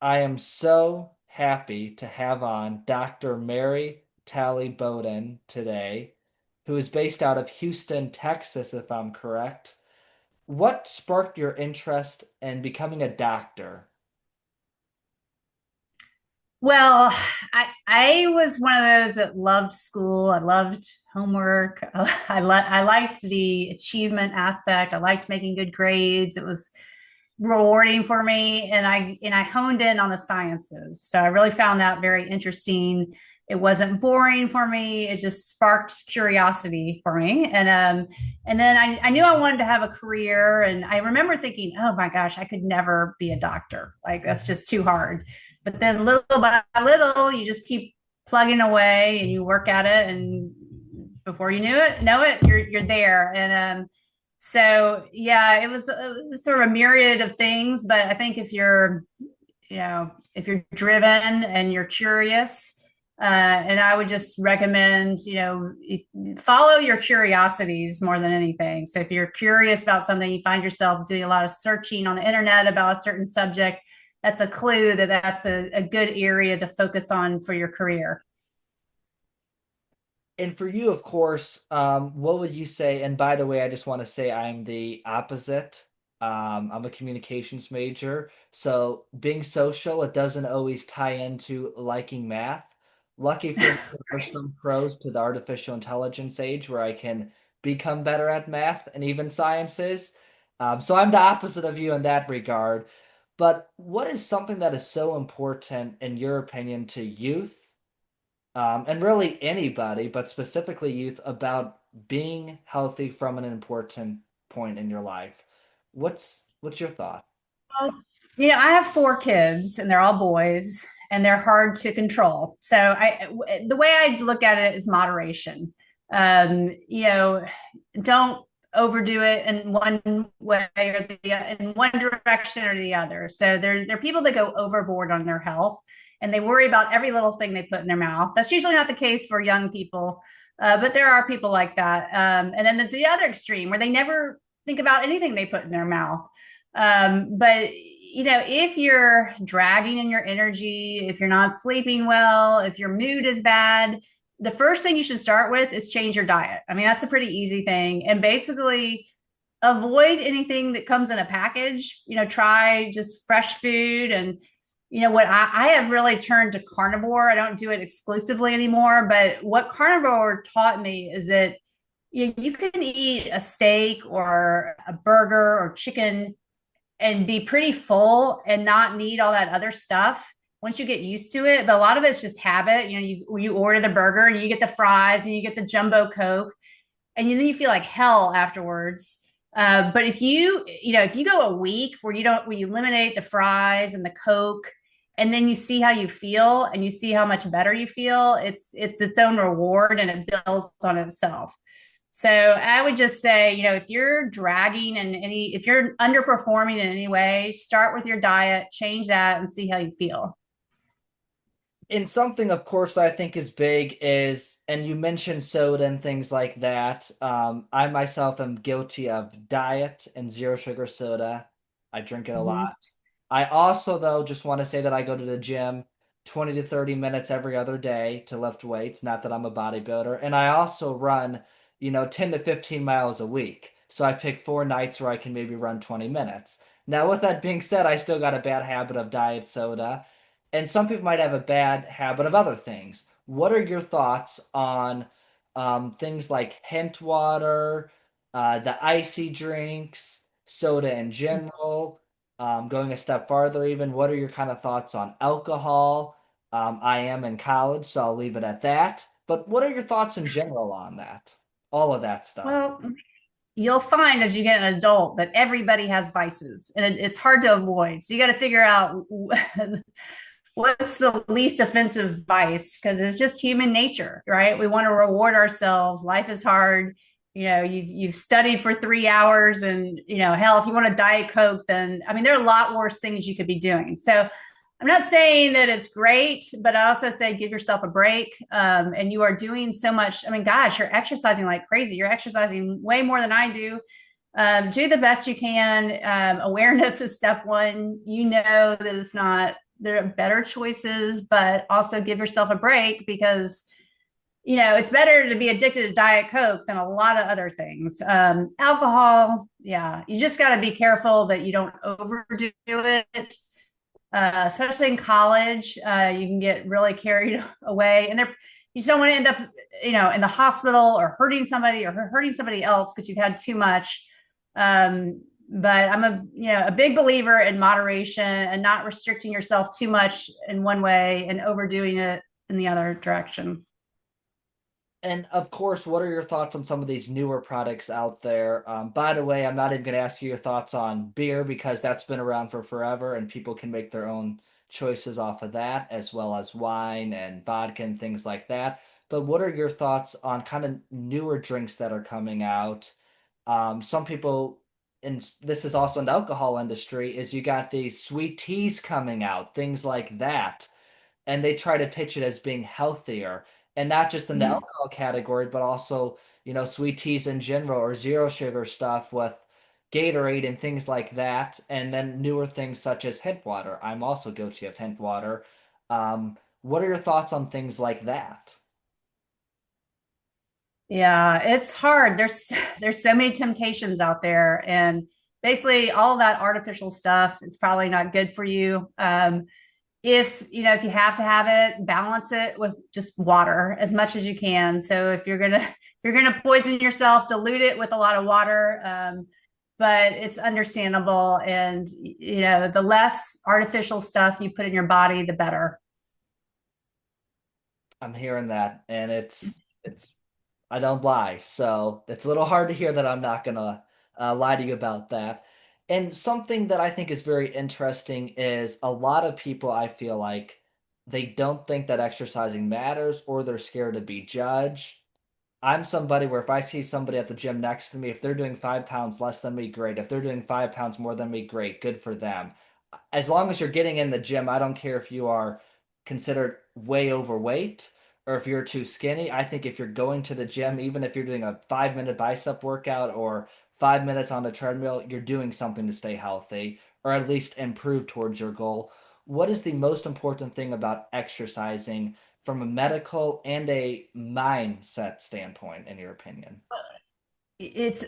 I am so happy to have on Dr. Mary Talley Bowden today, who is based out of Houston, Texas, if I'm correct. What sparked your interest in becoming a doctor? Well, I was one of those that loved school. I loved homework. I liked the achievement aspect. I liked making good grades. It was rewarding for me, and I honed in on the sciences. So I really found that very interesting. It wasn't boring for me. It just sparked curiosity for me. And then I knew I wanted to have a career. And I remember thinking, oh my gosh, I could never be a doctor. Like that's just too hard. But then little by little, you just keep plugging away and you work at it. And before you know it, you're there. So yeah, it was sort of a myriad of things. But I think if you're driven and you're curious, and I would just recommend, follow your curiosities more than anything. So if you're curious about something, you find yourself doing a lot of searching on the internet about a certain subject, that's a clue that that's a good area to focus on for your career. And for you, of course, what would you say? And by the way, I just want to say I'm the opposite. I'm a communications major. So being social, it doesn't always tie into liking math. Lucky for me, there are some pros to the artificial intelligence age where I can become better at math and even sciences. So I'm the opposite of you in that regard. But what is something that is so important, in your opinion, to youth? And really anybody, but specifically youth, about being healthy from an important point in your life. What's your thought? I have four kids and they're all boys and they're hard to control. So the way I look at it is moderation. Um, you know, don't overdo it in one way or in one direction or the other. So there are people that go overboard on their health and they worry about every little thing they put in their mouth. That's usually not the case for young people, but there are people like that. And then there's the other extreme where they never think about anything they put in their mouth. But if you're dragging in your energy, if you're not sleeping well, if your mood is bad, the first thing you should start with is change your diet. I mean, that's a pretty easy thing. And basically, avoid anything that comes in a package. Try just fresh food. And, what I have really turned to carnivore. I don't do it exclusively anymore. But what carnivore taught me is that you can eat a steak or a burger or chicken and be pretty full and not need all that other stuff once you get used to it. But a lot of it's just habit. You order the burger and you get the fries and you get the jumbo Coke, and then you feel like hell afterwards. But if you go a week where you eliminate the fries and the Coke, and then you see how you feel and you see how much better you feel, it's its own reward and it builds on itself. So I would just say, if you're dragging and if you're underperforming in any way, start with your diet, change that, and see how you feel. And something, of course, that I think is big is, and you mentioned soda and things like that. I myself am guilty of diet and zero sugar soda. I drink it a Mm-hmm. lot. I also, though, just want to say that I go to the gym 20 to 30 minutes every other day to lift weights. Not that I'm a bodybuilder. And I also run, 10 to 15 miles a week. So I pick 4 nights where I can maybe run 20 minutes. Now, with that being said, I still got a bad habit of diet soda. And some people might have a bad habit of other things. What are your thoughts on things like hint water, the icy drinks, soda in general? Going a step farther, even, what are your kind of thoughts on alcohol? I am in college, so I'll leave it at that. But what are your thoughts in general on that? All of that stuff. Well, you'll find as you get an adult that everybody has vices and it's hard to avoid. So you got to figure out what's the least offensive vice because it's just human nature, right? We want to reward ourselves. Life is hard. You've studied for 3 hours, and hell, if you want a diet coke, then I mean there are a lot worse things you could be doing. So I'm not saying that it's great, but I also say give yourself a break. And you are doing so much. I mean, gosh, you're exercising like crazy. You're exercising way more than I do. Do the best you can. Awareness is step one. You know that it's not there are better choices, but also give yourself a break because it's better to be addicted to Diet Coke than a lot of other things. Alcohol, yeah, you just got to be careful that you don't overdo it, especially in college. You can get really carried away, and you just don't want to end up, in the hospital or hurting somebody or hurting somebody else because you've had too much. But I'm a big believer in moderation and not restricting yourself too much in one way and overdoing it in the other direction. And of course, what are your thoughts on some of these newer products out there? By the way, I'm not even going to ask you your thoughts on beer because that's been around for forever and people can make their own choices off of that, as well as wine and vodka and things like that. But what are your thoughts on kind of newer drinks that are coming out? Some people, and this is also in the alcohol industry, is you got these sweet teas coming out, things like that, and they try to pitch it as being healthier and not just in the Mhm. alcohol category, but also, sweet teas in general or zero sugar stuff with Gatorade and things like that. And then newer things such as hemp water. I'm also guilty of hemp water. What are your thoughts on things like that? Yeah, it's hard. There's so many temptations out there, and basically all that artificial stuff is probably not good for you. If you have to have it, balance it with just water as much as you can. So if you're gonna poison yourself, dilute it with a lot of water. But it's understandable, and the less artificial stuff you put in your body, the better. I'm hearing that, and it's I don't lie, so it's a little hard to hear that I'm not gonna lie to you about that. And something that I think is very interesting is a lot of people I feel like they don't think that exercising matters or they're scared to be judged. I'm somebody where if I see somebody at the gym next to me, if they're doing 5 pounds less than me, great. If they're doing 5 pounds more than me, great. Good for them. As long as you're getting in the gym, I don't care if you are considered way overweight or if you're too skinny. I think if you're going to the gym, even if you're doing a 5 minute bicep workout or 5 minutes on a treadmill, you're doing something to stay healthy or at least improve towards your goal. What is the most important thing about exercising from a medical and a mindset standpoint, in your opinion? It's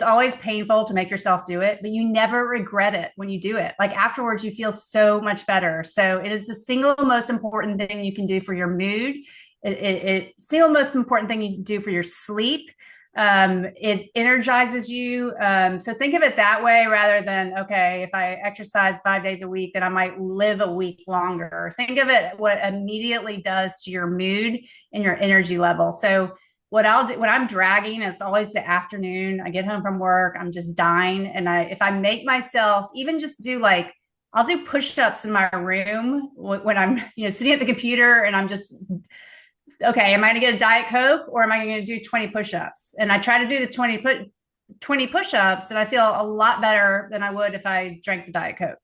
always painful to make yourself do it, but you never regret it when you do it. Like afterwards, you feel so much better. So it is the single most important thing you can do for your mood. Single most important thing you can do for your sleep. It energizes you. So think of it that way rather than, okay, if I exercise 5 days a week, then I might live a week longer. Think of it what immediately does to your mood and your energy level. So what I'll do when I'm dragging, it's always the afternoon. I get home from work, I'm just dying. And if I make myself even just do like, I'll do push-ups in my room when I'm, sitting at the computer and I'm just, okay, am I going to get a Diet Coke or am I going to do 20 push-ups? And I try to do the 20 push-ups and I feel a lot better than I would if I drank the Diet Coke.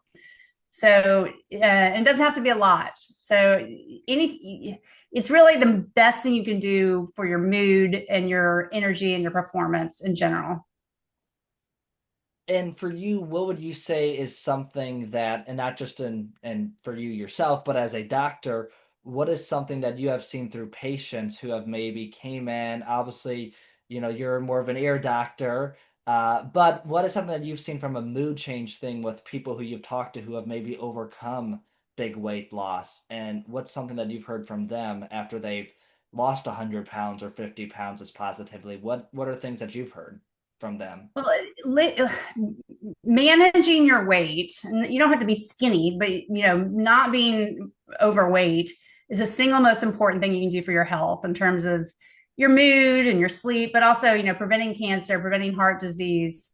So it doesn't have to be a lot. So it's really the best thing you can do for your mood and your energy and your performance in general. And for you, what would you say is something that, and not just in and for you yourself, but as a doctor, what is something that you have seen through patients who have maybe came in? Obviously, you're more of an ear doctor, but what is something that you've seen from a mood change thing with people who you've talked to who have maybe overcome big weight loss? And what's something that you've heard from them after they've lost 100 pounds or 50 pounds as positively? What are things that you've heard from them? Well, managing your weight, and you don't have to be skinny, but not being overweight is the single most important thing you can do for your health in terms of your mood and your sleep, but also, preventing cancer, preventing heart disease,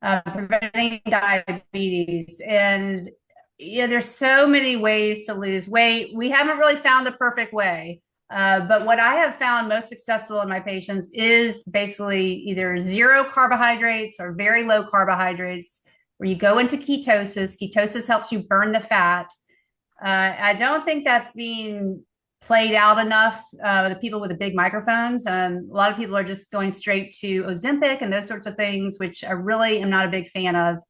preventing diabetes. And there's so many ways to lose weight. We haven't really found the perfect way. But what I have found most successful in my patients is basically either zero carbohydrates or very low carbohydrates, where you go into ketosis. Ketosis helps you burn the fat. I don't think that's being played out enough. The people with the big microphones, a lot of people are just going straight to Ozempic and those sorts of things, which I really am not a big fan of.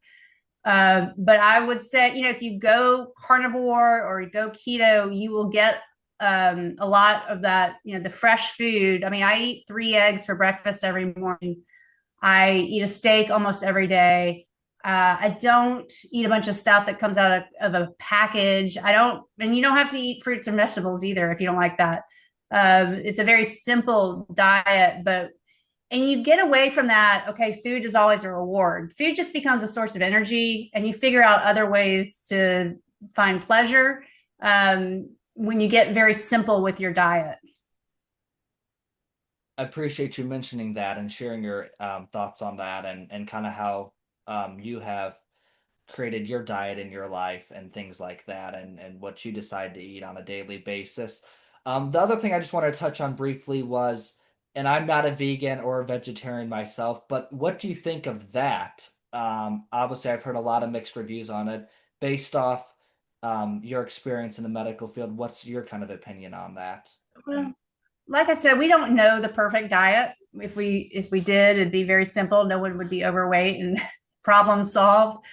But I would say, if you go carnivore or you go keto, you will get a lot of that, the fresh food. I mean, I eat 3 eggs for breakfast every morning. I eat a steak almost every day. I don't eat a bunch of stuff that comes out of a package. I don't, and you don't have to eat fruits and vegetables either if you don't like that. It's a very simple diet, but and you get away from that. Okay, food is always a reward. Food just becomes a source of energy, and you figure out other ways to find pleasure when you get very simple with your diet. I appreciate you mentioning that and sharing your thoughts on that and kind of how you have created your diet in your life and things like that and what you decide to eat on a daily basis. The other thing I just wanted to touch on briefly was, and I'm not a vegan or a vegetarian myself, but what do you think of that? Obviously, I've heard a lot of mixed reviews on it based off your experience in the medical field. What's your kind of opinion on that? And Well, like I said, we don't know the perfect diet. If we did, it'd be very simple. No one would be overweight and problem solved.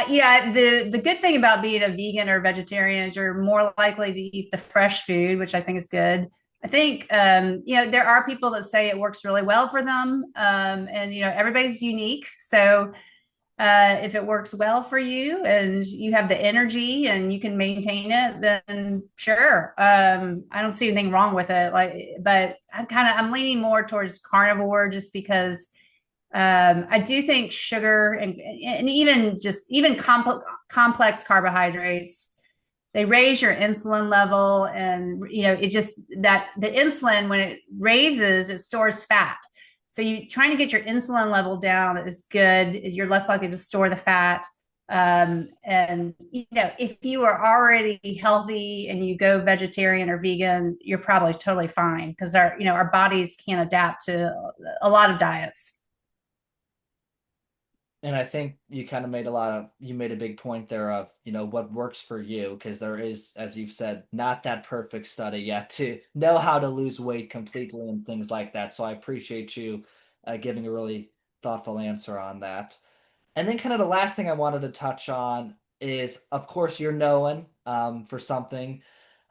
Yeah, the good thing about being a vegan or vegetarian is you're more likely to eat the fresh food, which I think is good. I think there are people that say it works really well for them, and everybody's unique. So if it works well for you and you have the energy and you can maintain it, then sure. I don't see anything wrong with it. But I'm leaning more towards carnivore just because I do think sugar and even complex carbohydrates, they raise your insulin level, and it just that the insulin, when it raises, it stores fat. So you trying to get your insulin level down is good. You're less likely to store the fat. And if you are already healthy and you go vegetarian or vegan, you're probably totally fine because our bodies can adapt to a lot of diets. I think you kind of made you made a big point there of, what works for you, because there is, as you've said, not that perfect study yet to know how to lose weight completely and things like that. So I appreciate you giving a really thoughtful answer on that. And then kind of the last thing I wanted to touch on is, of course, you're known for something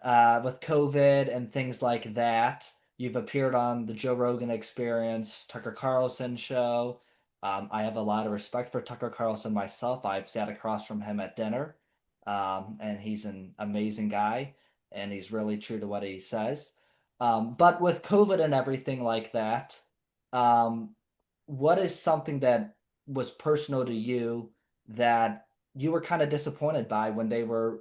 with COVID and things like that. You've appeared on the Joe Rogan Experience, Tucker Carlson show. I have a lot of respect for Tucker Carlson myself. I've sat across from him at dinner, and he's an amazing guy, and he's really true to what he says. But with COVID and everything like that, um, what is something that was personal to you that you were kind of disappointed by when they were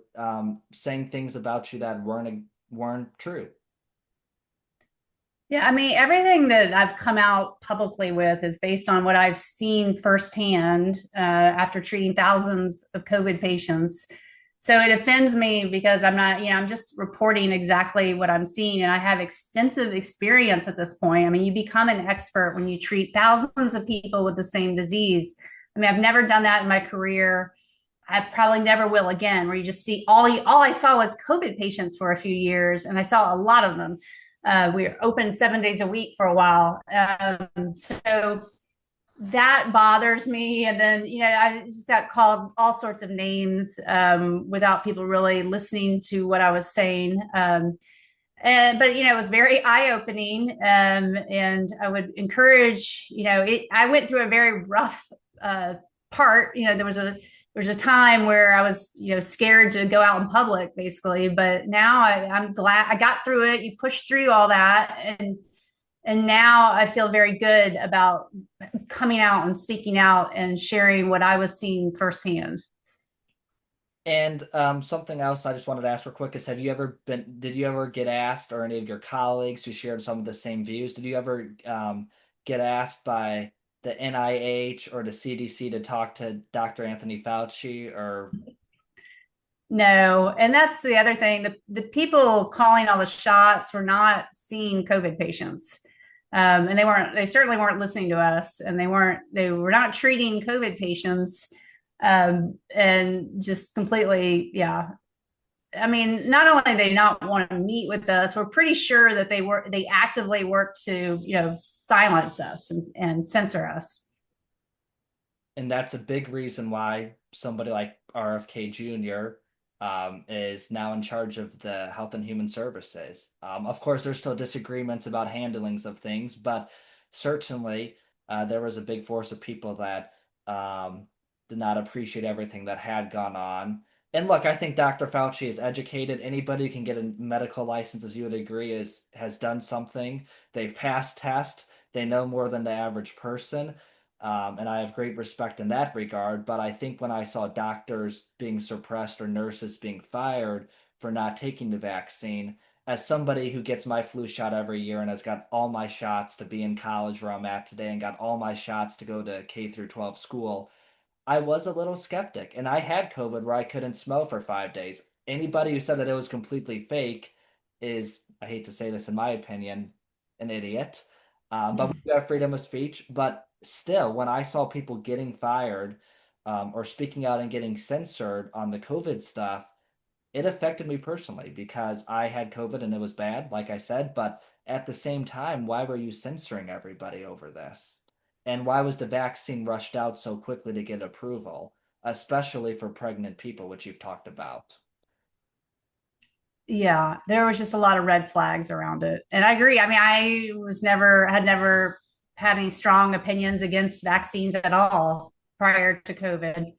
saying things about you that weren't true? Yeah, I mean, everything that I've come out publicly with is based on what I've seen firsthand after treating thousands of COVID patients. So it offends me because I'm not, I'm just reporting exactly what I'm seeing. And I have extensive experience at this point. I mean, you become an expert when you treat thousands of people with the same disease. I mean, I've never done that in my career. I probably never will again, where you just see all I saw was COVID patients for a few years, and I saw a lot of them. We were open 7 days a week for a while. So that bothers me. And then, I just got called all sorts of names without people really listening to what I was saying. But it was very eye-opening. And I would encourage, I went through a very rough part. There was a time where I was, scared to go out in public, basically. But now I'm glad I got through it. You push through all that, and now I feel very good about coming out and speaking out and sharing what I was seeing firsthand. And something else I just wanted to ask real quick is, did you ever get asked, or any of your colleagues who shared some of the same views, did you ever get asked by the NIH or the CDC to talk to Dr. Anthony Fauci or No, and that's the other thing. The people calling all the shots were not seeing COVID patients. And they certainly weren't listening to us, and they were not treating COVID patients. And just completely, yeah. I mean, not only did they not want to meet with us, we're pretty sure that they actively worked to, silence us and censor us. And that's a big reason why somebody like RFK Jr. Is now in charge of the Health and Human Services. Of course, there's still disagreements about handlings of things, but certainly there was a big force of people that did not appreciate everything that had gone on. And look, I think Dr. Fauci is educated. Anybody who can get a medical license, as you would agree, is has done something. They've passed tests. They know more than the average person. And I have great respect in that regard. But I think when I saw doctors being suppressed or nurses being fired for not taking the vaccine, as somebody who gets my flu shot every year and has got all my shots to be in college where I'm at today and got all my shots to go to K through 12 school, I was a little skeptic. And I had COVID where I couldn't smell for 5 days. Anybody who said that it was completely fake is, I hate to say this in my opinion, an idiot. But we do have freedom of speech. But still, when I saw people getting fired or speaking out and getting censored on the COVID stuff, it affected me personally because I had COVID and it was bad, like I said. But at the same time, why were you censoring everybody over this? And why was the vaccine rushed out so quickly to get approval, especially for pregnant people, which you've talked about? Yeah, there was just a lot of red flags around it. And I agree. I mean, had never had any strong opinions against vaccines at all prior to COVID.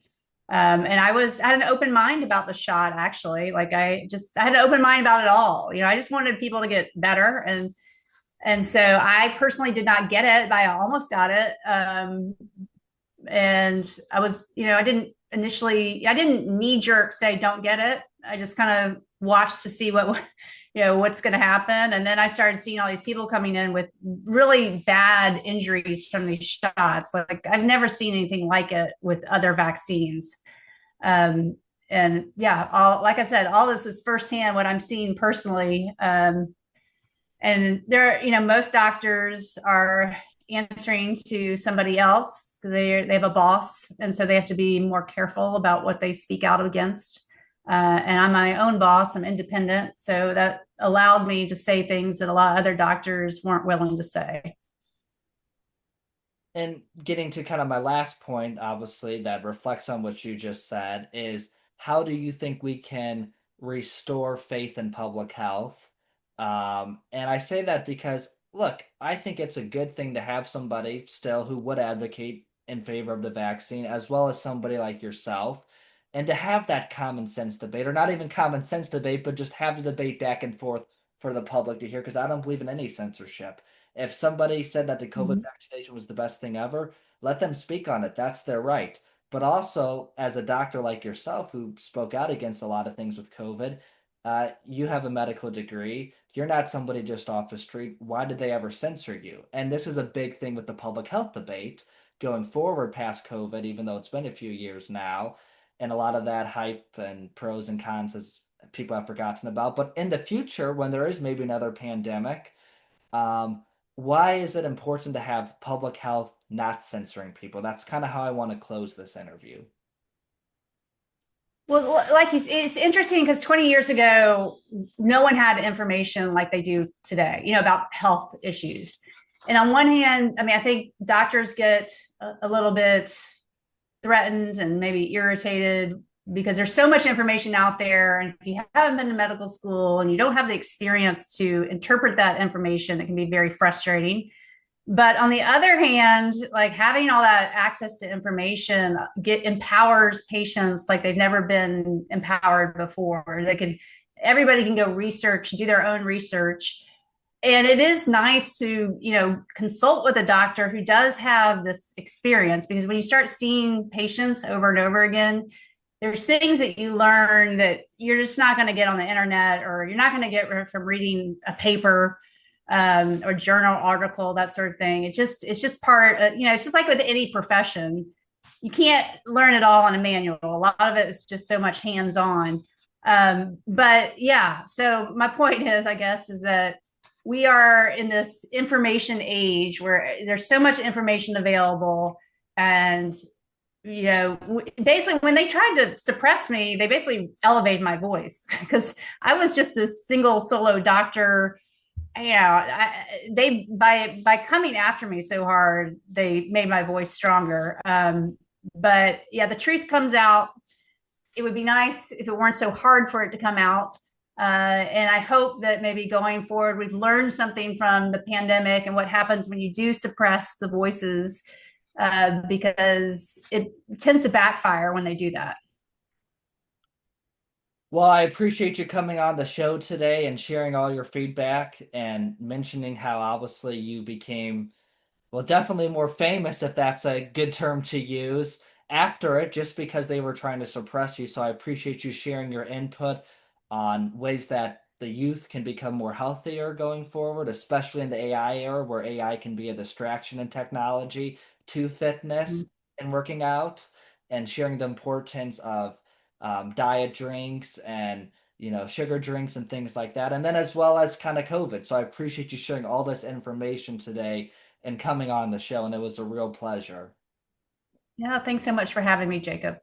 And I had an open mind about the shot, actually. I had an open mind about it all. I just wanted people to get better. And so I personally did not get it, but I almost got it. And I didn't knee jerk say, don't get it. I just kind of watched to see what's going to happen. And then I started seeing all these people coming in with really bad injuries from these shots. Like I've never seen anything like it with other vaccines. And yeah, like I said, all this is firsthand what I'm seeing personally. And most doctors are answering to somebody else. They have a boss, and so they have to be more careful about what they speak out against. And I'm my own boss. I'm independent, so that allowed me to say things that a lot of other doctors weren't willing to say. And getting to kind of my last point, obviously, that reflects on what you just said, is how do you think we can restore faith in public health? And I say that because, look, I think it's a good thing to have somebody still who would advocate in favor of the vaccine, as well as somebody like yourself, and to have that common sense debate, or not even common sense debate, but just have the debate back and forth for the public to hear, because I don't believe in any censorship. If somebody said that the COVID Mhm. vaccination was the best thing ever, let them speak on it. That's their right. But also, as a doctor like yourself who spoke out against a lot of things with COVID, you have a medical degree. You're not somebody just off the street. Why did they ever censor you? And this is a big thing with the public health debate going forward past COVID, even though it's been a few years now. And a lot of that hype and pros and cons as people have forgotten about. But in the future, when there is maybe another pandemic, um, why is it important to have public health not censoring people? That's kind of how I want to close this interview. Well, it's interesting because 20 years ago, no one had information like they do today, about health issues. And on one hand, I mean, I think doctors get a little bit threatened and maybe irritated because there's so much information out there. And if you haven't been to medical school and you don't have the experience to interpret that information, it can be very frustrating. But on the other hand, like having all that access to information empowers patients like they've never been empowered before. Everybody can go research, do their own research. And it is nice to, consult with a doctor who does have this experience, because when you start seeing patients over and over again, there's things that you learn that you're just not going to get on the internet, or you're not going to get from reading a paper, or journal article, that sort of thing. It's just it's just like with any profession. You can't learn it all on a manual. A lot of it is just so much hands on. But yeah, so my point is, I guess, is that we are in this information age where there's so much information available. And basically when they tried to suppress me, they basically elevated my voice because I was just a single solo doctor. They by coming after me so hard, they made my voice stronger. But yeah, the truth comes out. It would be nice if it weren't so hard for it to come out. And I hope that maybe going forward, we've learned something from the pandemic and what happens when you do suppress the voices, because it tends to backfire when they do that. Well, I appreciate you coming on the show today and sharing all your feedback and mentioning how obviously you became, well, definitely more famous, if that's a good term to use, after it, just because they were trying to suppress you. So I appreciate you sharing your input on ways that the youth can become more healthier going forward, especially in the AI era where AI can be a distraction in technology to fitness and working out, and sharing the importance of diet drinks and sugar drinks and things like that. And then as well as kind of COVID. So I appreciate you sharing all this information today and coming on the show, and it was a real pleasure. Yeah, thanks so much for having me, Jacob.